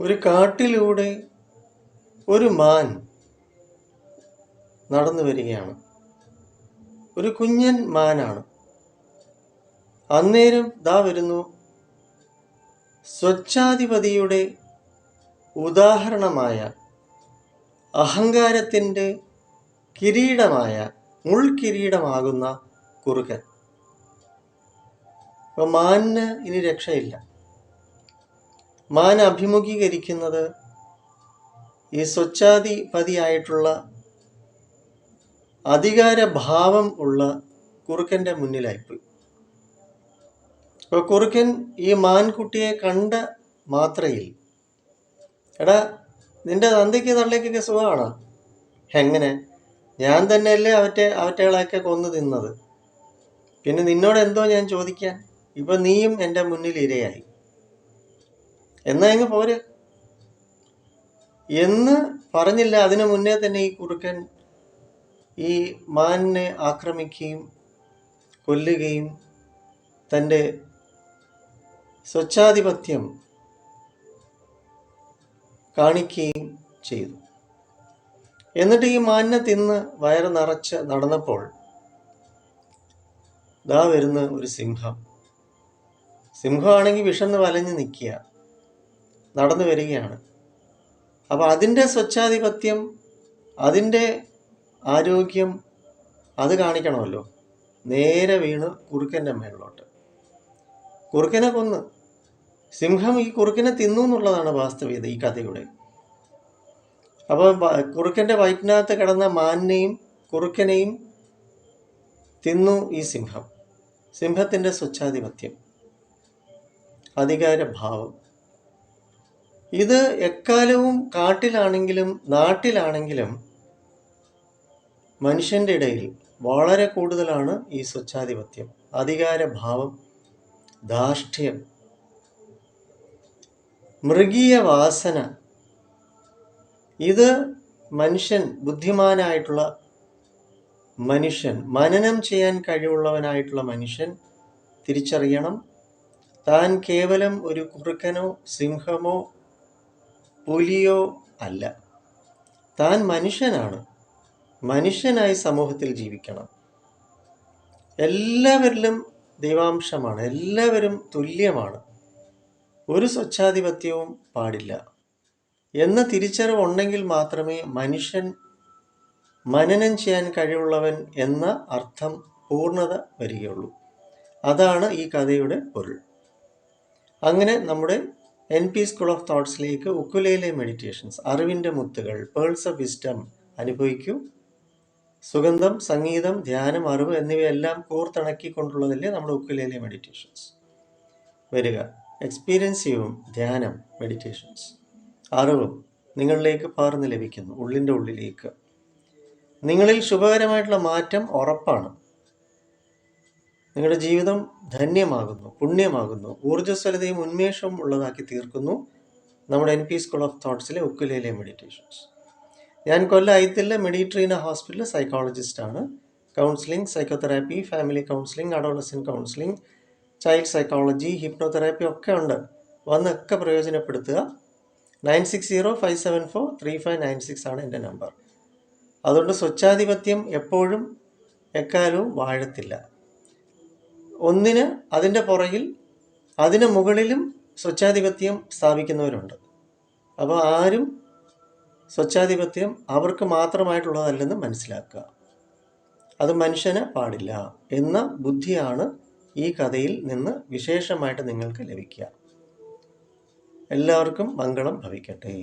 ഒരു കാട്ടിലൂടെ ഒരു മാൻ നടന്നു വരികയാണ്. ഒരു കുഞ്ഞൻ മാനാണ്. അന്നേരം ദാ വരുന്നു സ്വച്ഛാധിപതിയുടെ ഉദാഹരണമായ അഹങ്കാരത്തിൻ്റെ കിരീടമായ മുൾക്കിരീടമാകുന്ന കുറുക്കൻ. അപ്പോൾ മാനിന് ഇനി രക്ഷയില്ല. മാൻ അഭിമുഖീകരിക്കുന്നത് ഈ സ്വച്ഛാധിപതിയായിട്ടുള്ള അധികാരഭാവം ഉള്ള കുറുക്കൻ്റെ മുന്നിലായിപ്പോയി. അപ്പോൾ കുറുക്കൻ ഈ മാൻകുട്ടിയെ കണ്ട മാത്രയിൽ, എടാ നിന്റെ തന്തയ്ക്ക് തള്ളയ്ക്കൊക്കെ സുഖമാണോ? എങ്ങനെ? ഞാൻ തന്നെയല്ലേ അവറ്റകളെയൊക്കെ കൊന്നു തിന്നത്. പിന്നെ നിന്നോട് എന്തോ ഞാൻ ചോദിക്കാൻ? ഇപ്പം നീയും എൻ്റെ മുന്നിൽ ഇരയായി. എന്നാ അങ്ങ് പോരെ എന്ന് പറഞ്ഞില്ല. അതിനു മുന്നേ തന്നെ ഈ കുറുക്കൻ ഈ മാനിനെ ആക്രമിക്കുകയും കൊല്ലുകയും തൻ്റെ സ്വച്ഛാധിപത്യം കാണിക്കുകയും ചെയ്തു. എന്നിട്ട് ഈ മാനിനെ തിന്ന് വയറ് നിറച്ച് നടന്നപ്പോൾ ദാ വരുന്ന ഒരു സിംഹം. സിംഹമാണെങ്കിൽ വിശന്ന് വലഞ്ഞ് നിൽക്കുക, നടന്നു വരികയാണ്. അപ്പോൾ അതിൻ്റെ സ്വച്ഛാധിപത്യം, അതിൻ്റെ ആരോഗ്യം അത് കാണിക്കണമല്ലോ. നേരെ വീണ് കുറുക്കൻ്റെ മേളിലോട്ട്. കുറുക്കനെ കൊന്ന്. സിംഹം ഈ കുറുക്കനെ തിന്നു എന്നുള്ളതാണ് വാസ്തവികത ഈ കഥയുടെ. അപ്പോൾ കുറുക്കൻ്റെ വയറ്റിനകത്ത് കിടന്ന മാനിനെയും കുറുക്കനെയും തിന്നു ഈ സിംഹം. സിംഹത്തിൻ്റെ സ്വച്ഛാധിപത്യം, അധികാരഭാവം. ഇത് എക്കാലവും കാട്ടിലാണെങ്കിലും നാട്ടിലാണെങ്കിലും മനുഷ്യൻ്റെ ഇടയിൽ വളരെ കൂടുതലാണ് ഈ സ്വച്ഛാധിപത്യം, അധികാരഭാവം, ധാർഷ്ട്യം, മൃഗീയ വാസന. ഇത് മനുഷ്യൻ, ബുദ്ധിമാനായിട്ടുള്ള മനുഷ്യൻ, മനനം ചെയ്യാൻ കഴിവുള്ളവനായിട്ടുള്ള മനുഷ്യൻ തിരിച്ചറിയണം. താൻ കേവലം ഒരു കുറുക്കനോ സിംഹമോ പുലിയോ അല്ല. താൻ മനുഷ്യനാണ്. മനുഷ്യനായി സമൂഹത്തിൽ ജീവിക്കണം. എല്ലാവരിലും ദൈവാംശമാണ്. എല്ലാവരും തുല്യമാണ്. ഒരു സ്വച്ഛാധിപത്യവും പാടില്ല എന്ന തിരിച്ചറിവുണ്ടെങ്കിൽ മാത്രമേ മനുഷ്യൻ മനനം ചെയ്യാൻ കഴിവുള്ളവൻ എന്ന അർത്ഥം പൂർണ്ണത വരികയുള്ളൂ. അതാണ് ഈ കഥയുടെ പൊരുൾ. അങ്ങനെ നമ്മുടെ NP സ്കൂൾ ഓഫ് തോട്ട്സിലേക്ക് ഉക്കുലേലെ മെഡിറ്റേഷൻസ്, അറിവിൻ്റെ മുത്തുകൾ, പേൾസ് ഓഫ് വിസ്ഡം അനുഭവിക്കൂ. സുഗന്ധം, സംഗീതം, ധ്യാനം, അറിവ് എന്നിവയെല്ലാം കോർത്തിണക്കിക്കൊണ്ടുള്ളതല്ലേ നമ്മുടെ ഉക്കുലേലെ മെഡിറ്റേഷൻസ്. വരിക, എക്സ്പീരിയൻസ് ചെയ്യും ധ്യാനം, മെഡിറ്റേഷൻസ്. അറിവും നിങ്ങളിലേക്ക് പകർന്ന് ലഭിക്കുന്നു, ഉള്ളിൻ്റെ ഉള്ളിലേക്ക്. നിങ്ങളിൽ ശുഭകരമായിട്ടുള്ള മാറ്റം ഉറപ്പാണ്. നിങ്ങളുടെ ജീവിതം ധന്യമാകുന്നു, പുണ്യമാകുന്നു, ഊർജ്ജസ്വലതയും ഉന്മേഷവും ഉള്ളതാക്കി തീർക്കുന്നു നമ്മുടെ NP സ്കൂൾ ഓഫ് തോട്ട്സിലെ ഉക്കുലേലെ മെഡിറ്റേഷൻസ്. ഞാൻ കൊല്ലം ഐത്തിലെ മെഡിട്രീന ഹോസ്പിറ്റലിൽ സൈക്കോളജിസ്റ്റാണ്. Counselling, psychotherapy, family counselling, adolescent counselling, child psychology, hypnotherapy ഒക്കെ ഉണ്ട്. വന്നൊക്കെ പ്രയോജനപ്പെടുത്തുക. 9605743596 ആണ് എൻ്റെ നമ്പർ. അതുകൊണ്ട് സ്വച്ഛാധിപത്യം എപ്പോഴും എക്കാലവും വാഴത്തില്ല. ഒന്നിന് അതിൻ്റെ പുറകിൽ അതിന് മുകളിലും സ്വച്ഛാധിപത്യം സ്ഥാപിക്കുന്നവരുണ്ട്. അപ്പോൾ ആരും സ്വച്ഛാധിപത്യം അവർക്ക് മാത്രമായിട്ടുള്ളതല്ലെന്ന് മനസ്സിലാക്കുക. അത് മനുഷ്യന് പാടില്ല എന്ന ബുദ്ധിയാണ് ഈ കഥയിൽ നിന്ന് വിശേഷമായിട്ട് നിങ്ങൾക്ക് ലഭിക്കുക. എല്ലാവർക്കും മംഗളം ഭവിക്കട്ടെ.